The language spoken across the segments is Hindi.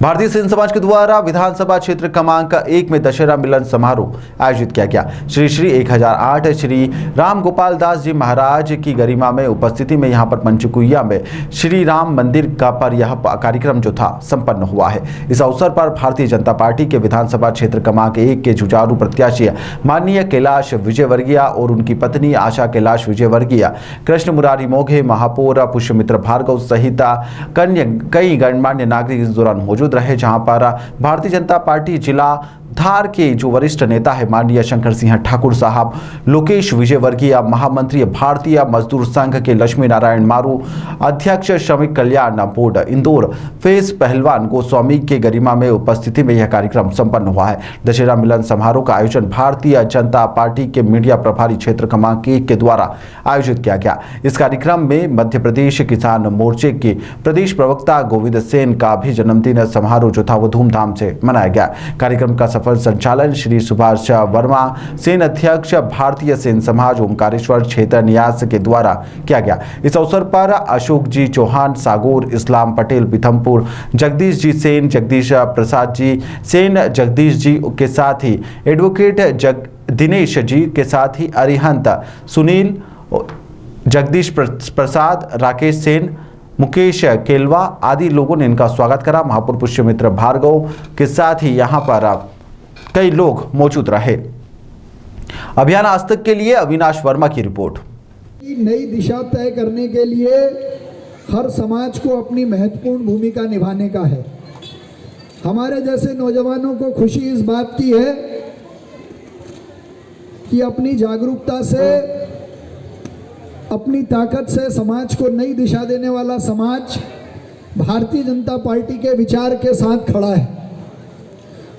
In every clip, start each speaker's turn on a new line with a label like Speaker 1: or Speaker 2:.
Speaker 1: भारतीय सेन समाज के द्वारा विधानसभा क्षेत्र क्रमांक 1 में दशहरा मिलन समारोह आयोजित किया गया। श्री श्री 1008 श्री राम गोपाल दास जी महाराज की गरिमा में उपस्थिति में यहां पर पंचकुइया में श्री राम मंदिर का पर यह कार्यक्रम जो था संपन्न हुआ है। इस अवसर पर भारतीय जनता पार्टी के विधानसभा क्षेत्र क्रमांक 1 के जुझारू प्रत्याशी माननीय कैलाश विजयवर्गीय और उनकी पत्नी आशा कैलाश विजयवर्गीय, कृष्ण मुरारी मोघे, महापौर पुष्यमित्र भार्गव सहित कई गणमान्य नागरिक इस दौरान मौजूद रहे, जहां पर भारतीय जनता पार्टी जिला धार के जो वरिष्ठ नेता है माननीय शंकर सिंह ठाकुर साहब, लोकेश विजयवर्गीय, महामंत्री भारतीय मजदूर संघ के लक्ष्मी नारायण मारू, अध्यक्ष श्रमिक कल्याण बोर्ड इंदौर फेस पहलवान गोस्वामी के गरिमा में उपस्थिति में यह कार्यक्रम संपन्न हुआ है। दशहरा मिलन समारोह का आयोजन भारतीय जनता पार्टी के मीडिया प्रभारी क्षेत्र क्रमांक 1 के द्वारा आयोजित किया गया। इस कार्यक्रम में मध्य प्रदेश किसान मोर्चे के प्रदेश प्रवक्ता गोविंद सेन का भी जन्मदिन समारोह जो था वो धूमधाम से मनाया गया। कार्यक्रम का सफल संचालन श्री सुभाष वर्मा, सेन अध्यक्ष भारतीय सेन समाज ओमकारेश्वर क्षेत्र न्यास के द्वारा किया गया। इस अवसर पर अशोक जी चौहान सागौर, इस्लाम पटेल पीथमपुर, जगदीश जी सेन, जगदीश प्रसाद जी सेन जगदीश जी के साथ ही एडवोकेट दिनेश जी के साथ ही अरिहंत सुनील, जगदीश प्रसाद, राकेश सेन, मुकेश केलवा आदि लोगों ने इनका स्वागत करा। महापौर पुष्यमित्र भार्गव के साथ ही यहाँ पर कई लोग मौजूद रहे। अभियान आज तक के लिए अविनाश वर्मा की रिपोर्ट।
Speaker 2: नई दिशा तय करने के लिए हर समाज को अपनी महत्वपूर्ण भूमिका निभाने का है। हमारे जैसे नौजवानों को खुशी इस बात की है कि अपनी जागरूकता से, अपनी ताकत से समाज को नई दिशा देने वाला समाज भारतीय जनता पार्टी के विचार के साथ खड़ा है।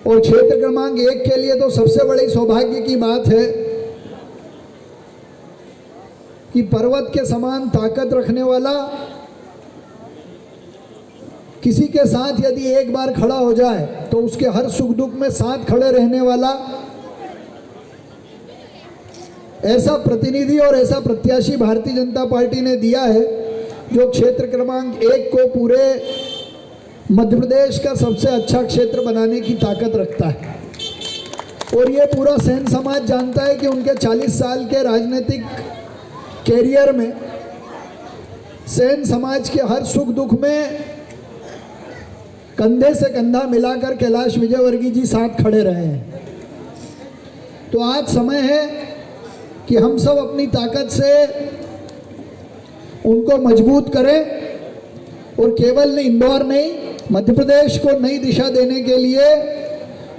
Speaker 2: और क्षेत्र क्रमांक 1 के लिए तो सबसे बड़ी सौभाग्य की बात है कि पर्वत के समान ताकत रखने वाला, किसी के साथ यदि एक बार खड़ा हो जाए तो उसके हर सुख दुख में साथ खड़े रहने वाला ऐसा प्रतिनिधि और ऐसा प्रत्याशी भारतीय जनता पार्टी ने दिया है, जो क्षेत्र क्रमांक 1 को पूरे मध्य प्रदेश का सबसे अच्छा क्षेत्र बनाने की ताकत रखता है। और ये पूरा सेन समाज जानता है कि उनके 40 साल के राजनीतिक कैरियर में सेन समाज के हर सुख दुख में कंधे से कंधा मिलाकर कैलाश विजयवर्गीय जी साथ खड़े रहे हैं। तो आज समय है कि हम सब अपनी ताकत से उनको मजबूत करें और केवल इंदौर नहीं, मध्य प्रदेश को नई दिशा देने के लिए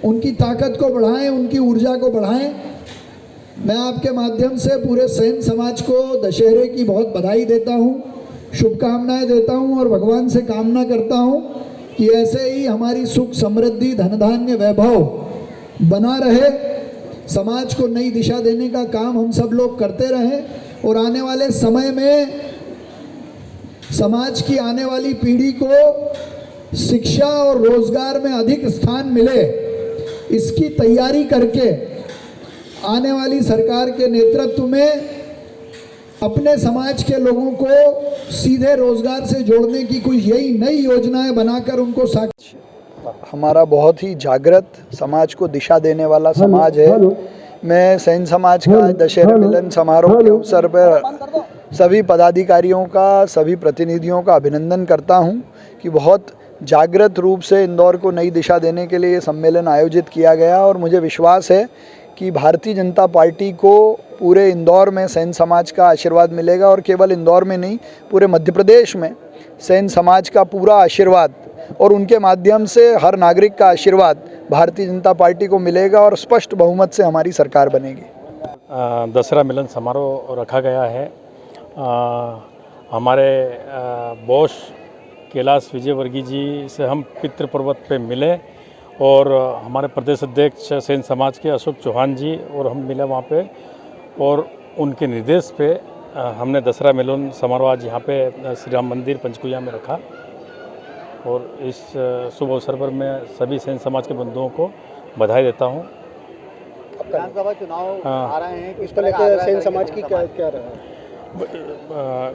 Speaker 2: उनकी ताकत को बढ़ाएं, उनकी ऊर्जा को बढ़ाएं। मैं आपके माध्यम से पूरे सेन समाज को दशहरे की बहुत बधाई देता हूं, शुभकामनाएं देता हूं और भगवान से कामना करता हूं कि ऐसे ही हमारी सुख समृद्धि धन धान्य वैभव बना रहे, समाज को नई दिशा देने का काम हम सब लोग करते रहें और आने वाले समय में समाज की आने वाली पीढ़ी को शिक्षा और रोजगार में अधिक स्थान मिले, इसकी तैयारी करके आने वाली सरकार के नेतृत्व में अपने समाज के लोगों को सीधे रोजगार से जोड़ने की कोई यही नई योजनाएं बनाकर उनको
Speaker 3: हमारा बहुत ही जागृत, समाज को दिशा देने वाला समाज है। मैं सेन समाज का दशहरा मिलन समारोह के अवसर पर सभी पदाधिकारियों का, सभी प्रतिनिधियों का अभिनंदन करता हूं कि बहुत जागृत रूप से इंदौर को नई दिशा देने के लिए ये सम्मेलन आयोजित किया गया और मुझे विश्वास है कि भारतीय जनता पार्टी को पूरे इंदौर में सेन समाज का आशीर्वाद मिलेगा और केवल इंदौर में नहीं, पूरे मध्य प्रदेश में सेन समाज का पूरा आशीर्वाद और उनके माध्यम से हर नागरिक का आशीर्वाद भारतीय जनता पार्टी को मिलेगा और स्पष्ट बहुमत से हमारी सरकार बनेगी।
Speaker 4: दशहरा मिलन समारोह रखा गया है। हमारे बॉस कैलाश विजयवर्गीय जी से हम पितृ पर्वत पे मिले और हमारे प्रदेश अध्यक्ष सेन समाज के अशोक चौहान जी और हम मिले वहाँ पे और उनके निर्देश पे हमने दशहरा मिलन समारोह आज यहाँ पे श्री राम मंदिर पंचकुइया में रखा। और इस शुभ अवसर पर मैं सभी सेन समाज के बंधुओं को बधाई देता हूँ।
Speaker 3: विधानसभा चुनाव आ रहे हैं, इसको लेकर सेन समाज की क्या रहा है?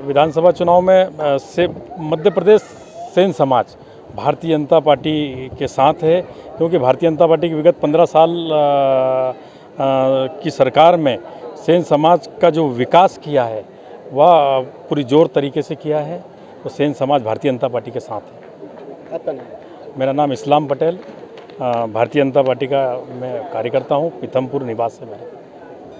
Speaker 4: विधानसभा चुनाव में से मध्य प्रदेश सेन समाज भारतीय जनता पार्टी के साथ है, क्योंकि भारतीय जनता पार्टी की विगत 15 साल की सरकार में सेन समाज का जो विकास किया है वह पूरी जोर तरीके से किया है। तो सेन समाज भारतीय जनता पार्टी के साथ है।
Speaker 5: आपका नाम?
Speaker 4: मेरा नाम इस्लाम पटेल, भारतीय जनता पार्टी का मैं कार्यकर्ता हूँ, पीथमपुर निवास है मेरा।